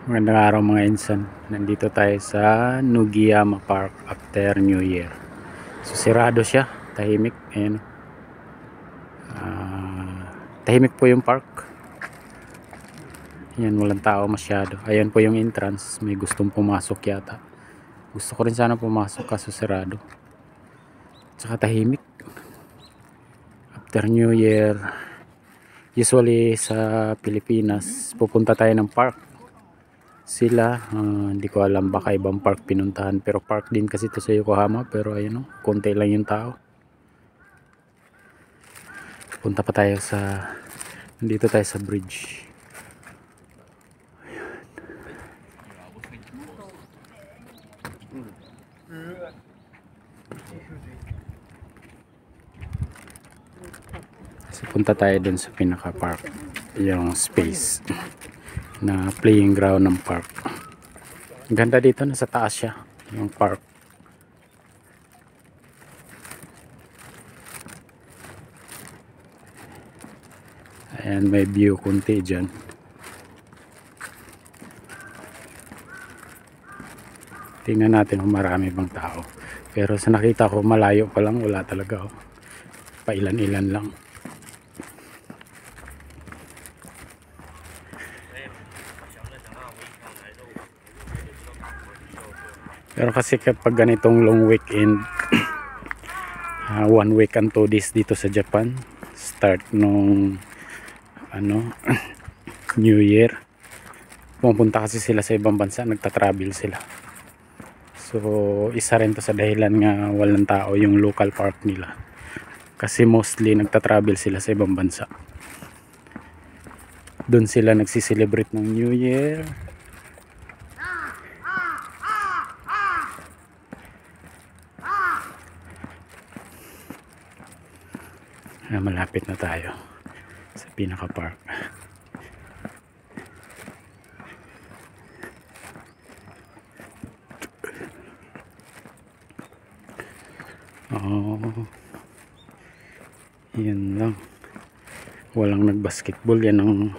Magandang araw mga insan. Nandito tayo sa Nugiyama Park after New Year. So sirado siya, tahimik. Ayan. Tahimik po yung park. Ayan, walang tao masyado. Ayan po yung entrance. May gustong pumasok yata. Gusto ko rin sana pumasok kaso sirado. Tsaka tahimik. After New Year, usually sa Pilipinas, pupunta tayo ng park. Sila hindi ko alam, baka ibang park pinuntahan, pero park din kasi ito sa Yokohama. Pero ayun, konti lang yung tao. Punta pa tayo sa, dito tayo sa bridge. So, punta tayo dun sa pinaka park, yung space na playing ground ng park. Ang ganda dito, nasa taas siya yung park. Ayan, may view kunti dyan. Tingnan natin kung marami bang tao. Pero sa nakita ko, malayo pa lang, wala talaga. Pailan-ilan lang. Pero kasi kapag ganitong long weekend, 1 week and 2 days dito sa Japan, start nung New Year, pumunta kasi sila sa ibang bansa, nagta-travel sila. So isa rin to sa dahilan nga walang tao yung local park nila, kasi mostly nagta-travel sila sa ibang bansa. Doon sila nagsiselebrate ng New Year. Malapit na tayo sa pinaka park. Yan lang, walang nagbasketball. Yan ang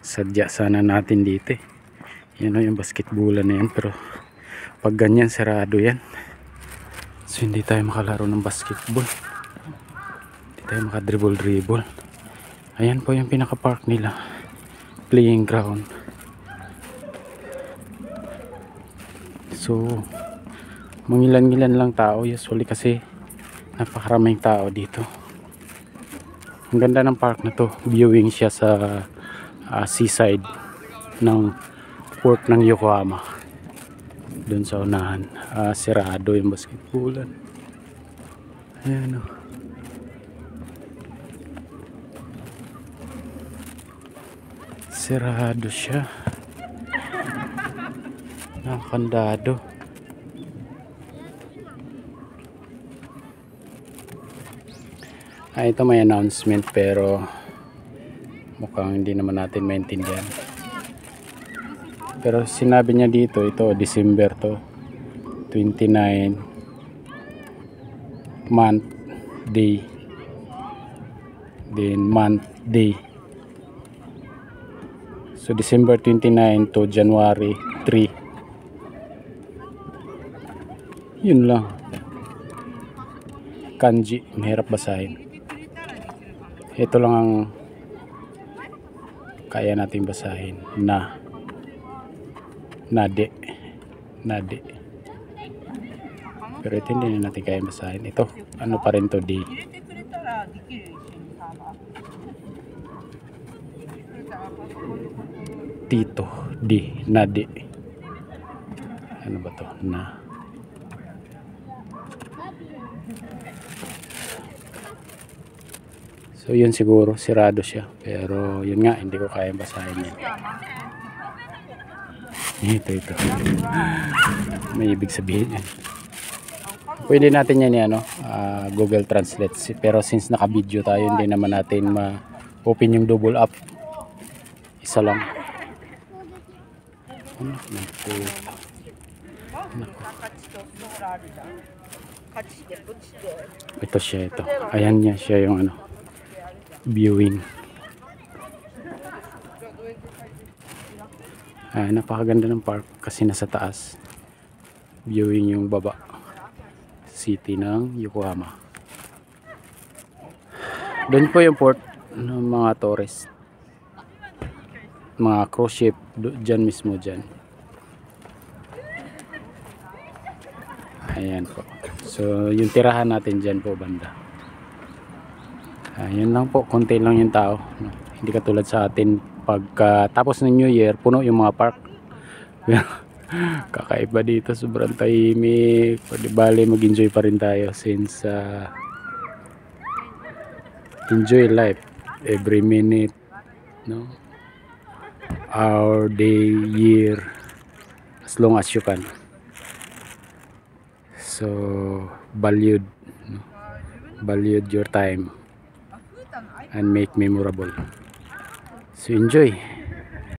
sadya sana natin dito. Yan yung basketballan na yan, pero pag ganyan sarado yan, so hindi tayo makalaro ng basketball, hindi tayo makadribble. Ayan po yung pinaka park nila, playing ground. So mangilan-ngilan lang tao usually kasi napakaraming tao dito. Ang ganda ng park na to, viewing siya sa seaside ng port ng Yokohama. Doon sa unahan, sirado yung basketballan. Ayan o. Sirado siya, nakakandado. Ito may announcement pero mukhang hindi naman natin maintindihan. Pero sinabi niya dito, ito December to, 29 month day, then month day. So December 29 to January 3. Yun lang. Kanji, mahirap basahin. Ito lang ang kaya nating basahin. Nade. Pero ito hindi natin kaya basahin. Ito, ano pa rin to, D. Tito, D, nade. Ano ba to? So yun, siguro sirado siya, pero yun nga, hindi ko kaya basahin yan. Ito may ibig sabihin yan. Pwede natin yan Google Translate, pero since naka video tayo, hindi naman natin ma-open yung double up. Isa lang. Ito siya, ito. Ayan niya siya yung viewing. Napakaganda ng park kasi nasa taas. Viewing yung baba. City ng Yokohama. Doon po yung port ng mga tourist. Mga cruise ship dyan mismo dyan. Ayan po. So yung tirahan natin dyan po banda. Ayan lang po. Konti lang yung tao. Hindi katulad sa atin. Pagkatapos ng New Year, puno yung mga park. Kakaiba dito. Sobrang tahimik. Pwede bali mag-enjoy pa rin tayo since enjoy life every minute, no, hour, day, year, as long as you can. So valued, no? Valued your time and make memorable. So enjoy.